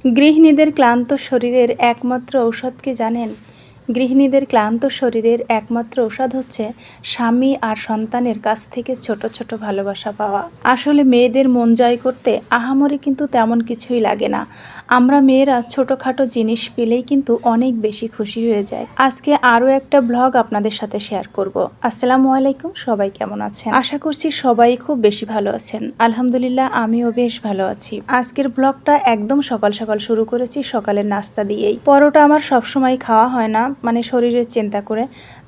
গৃহিণীদের ক্লান্ত শরীরের একমাত্র ঔষধ কি জানেন? গৃহিণীদের ক্লান্ত শরীরের একমাত্র ঔষধ হচ্ছে স্বামী আর সন্তানের কাছ থেকে ছোট ছোট ভালোবাসা পাওয়া। আসলে মেয়েদের মন জয় করতে আহামরি কিন্তু তেমন কিছুই লাগে না। আমরা মেয়েরা ছোটোখাটো জিনিস পেলেই কিন্তু অনেক বেশি খুশি হয়ে যায়। আজকে আরও একটা ব্লগ আপনাদের সাথে শেয়ার করব। আসসালামু আলাইকুম, সবাই কেমন আছেন? আশা করছি সবাই খুব বেশি ভালো আছেন। আলহামদুলিল্লাহ, আমিও বেশ ভালো আছি। আজকের ব্লগটা একদম সকাল সকাল শুরু করেছি, সকালের নাস্তা দিয়েই। পরোটা আমার সবসময় খাওয়া হয় না, মানে শরীরের চিন্তা করে।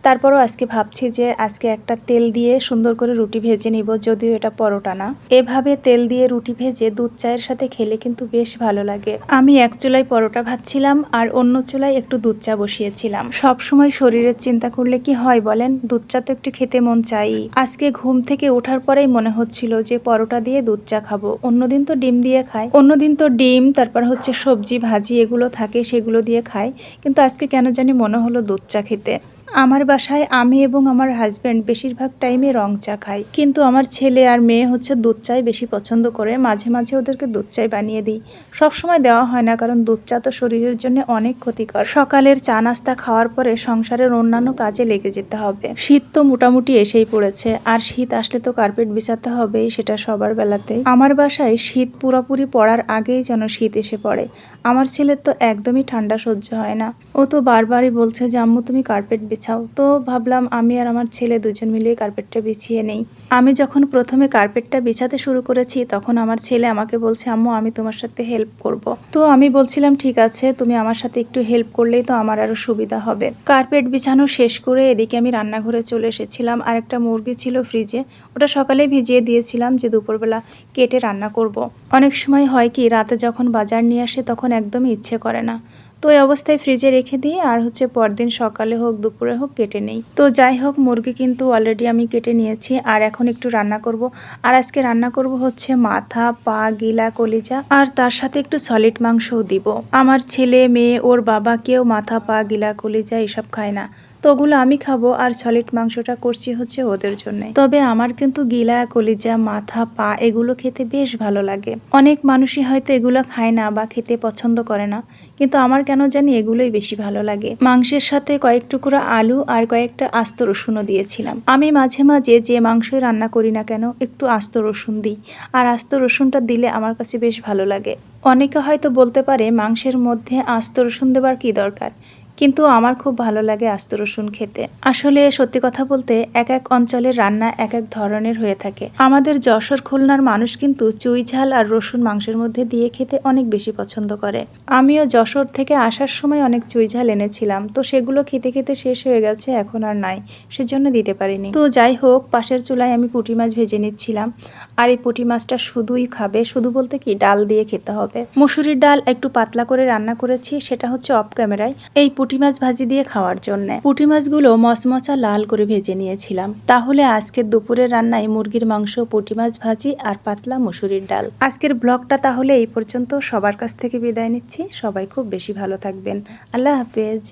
তারপরও আজকে ভাবছি যে আজকে একটা তেল দিয়ে সুন্দর করে রুটি ভেজে নিব, যদিও এটা পরোটা না। এভাবে তেল দিয়ে রুটি ভেজে দুধ চায়ের সাথে খেলে কিন্তু বেশ ভালো লাগে। আমি এক চুলায় পরোটা ভাজছিলাম আর অন্য চুলায় একটু দুধ চা বসিয়েছিলাম। সব সময় শরীরের চিন্তা করলে কি হয় বলেন? দুধ চা তো একটু খেতে মন চাই। আজকে ঘুম থেকে ওঠার পরেই মনে হচ্ছিল যে পরোটা দিয়ে দুধ চা খাবো। অন্যদিন তো ডিম দিয়ে খাই, অন্যদিন তো ডিম তারপর হচ্ছে সবজি ভাজি এগুলো থাকে, সেগুলো দিয়ে খাই। কিন্তু আজকে কেন জানি মনে হলো দুধ চা খেতে। আমার বাসায় আমি এবং আমার হাজব্যান্ড বেশিরভাগ টাইমে রং চা খাই, কিন্তু আমার ছেলে আর মেয়ে হচ্ছে দুধ চাই বেশি পছন্দ করে। মাঝে মাঝে ওদেরকে দুধ চাই বানিয়ে দিই। সব সময় দেওয়া হয় না, কারণ দুধ চা তো শরীরের জন্য অনেক ক্ষতিকর। সকালের চা নাস্তা খাওয়ার পরে সংসারের অন্যান্য কাজে লেগে যেতে হবে। শীত তো মোটামুটি এসেই পড়েছে, আর শীত আসলে তো কার্পেট বিছাতে হবেই, সেটা সবার বেলাতেই। আমার বাসায় শীত পুরোপুরি পড়ার আগেই যেন শীত এসে পড়ে। আমার ছেলের তো একদমই ঠান্ডা সহ্য হয় না। ও তো বারবারই বলছে যে আম্মু তুমি কার্পেট বিছাও। তো ভাবলাম আমি আর আমার ছেলে দুজন মিলিয়ে কার্পেটটা বিছিয়ে নেই। আমি যখন প্রথমে কার্পেটটা বিছাতে শুরু করেছি তখন আমার ছেলে আমাকে বলছে আম্মু আমি তোমার সাথে হেল্প করব। তো আমি বলছিলাম ঠিক আছে, তুমি আমার সাথে একটু হেল্প করলেই তো আমার আরো সুবিধা হবে। কার্পেট বিছানো শেষ করে এদিকে আমি রান্নাঘরে চলে এসেছিলাম। আর একটা মুরগি ছিল ফ্রিজে, ওটা সকালে ভিজিয়ে দিয়েছিলাম যে দুপুরবেলা কেটে রান্না করব। অনেক সময় হয় কি, রাতে যখন বাজার নিয়ে আসে তখন একদমই ইচ্ছে করে না, তো এই অবস্থায় ফ্রিজে রেখে দিই আর হচ্ছে পরদিন সকালে হোক দুপুরে হোক কেটে নেই। তো যাই হোক, মুরগি কিন্তু অলরেডি আমি কেটে নিয়েছি আর এখন একটু রান্না করব। আর আজকে রান্না করব হচ্ছে মাথা, পা, গিলা, কলিজা, আর তার সাথে একটু সলিড মাংসও দিব। আমার ছেলে মেয়ে ওর বাবা কেউ মাথা, পা, গিলা, কলিজা এসব খায় না, তো ওগুলো আমি খাবো। আর সলিড মাংসটা করছি হচ্ছে ওদের জন্য। তবে আমার কিন্তু গিলা, কলিজা, মাথা, পা এগুলো খেতে বেশ ভালো লাগে। অনেক মানুষই হয়তো এগুলো খায় না বা খেতে পছন্দ করে না, কিন্তু আমার কেন জানি এগুলোই বেশি ভালো লাগে। মাংসের সাথে কয়েক টুকরো আলু আর কয়েকটা আস্ত রসুনও দিয়েছিলাম। আমি মাঝে মাঝে যে মাংসই রান্না করি না কেন একটু আস্ত রসুন দিই, আর আস্ত রসুনটা দিলে আমার কাছে বেশ ভালো লাগে। অনেকে হয়তো বলতে পারে মাংসের মধ্যে আস্ত রসুন দেবার কি দরকার, কিন্তু আমার খুব ভালো লাগে আস্ত রসুন খেতে। আসলে সত্যি কথা বলতে এক এক অঞ্চলের রান্না এক এক ধরনের হয়ে থাকে। আমাদের যশোর খুলনার মানুষ কিন্তু চুই ঝাল আর রসুন মাংসের মধ্যে দিয়ে খেতে অনেক বেশি পছন্দ করে। আমিও যশোর থেকে আসার সময় অনেক চুই ঝাল এনেছিলাম, তো সেগুলো খেতে খেতে শেষ হয়ে গেছে, এখন আর নাই, সেজন্য দিতে পারিনি। তো যাই হোক, পাশের চুলায় আমি পুঁটি মাছ ভেজে নিচ্ছিলাম। আর এই পুঁটি মাছটা শুধুই খাবে, শুধু বলতে কি ডাল দিয়ে খেতে হবে। মসুরির ডাল একটু পাতলা করে রান্না করেছি, সেটা হচ্ছে অফ ক্যামেরায়, এই পুঁটি মাছ ভাজি দিয়ে খাওয়ার জন্য। পুঁটি মাছগুলো মচমচা লাল করে ভেজে নিয়েছিলাম। তাহলে আজকের দুপুরের রান্নায় মুরগির মাংস, পুঁটি মাছ ভাজি আর পাতলা মসুরির ডাল। আজকের ব্লগটা তাহলে এই পর্যন্ত। সবার কাছ থেকে বিদায় নিচ্ছি। সবাই খুব বেশি ভালো থাকবেন। আল্লাহ হাফেজ।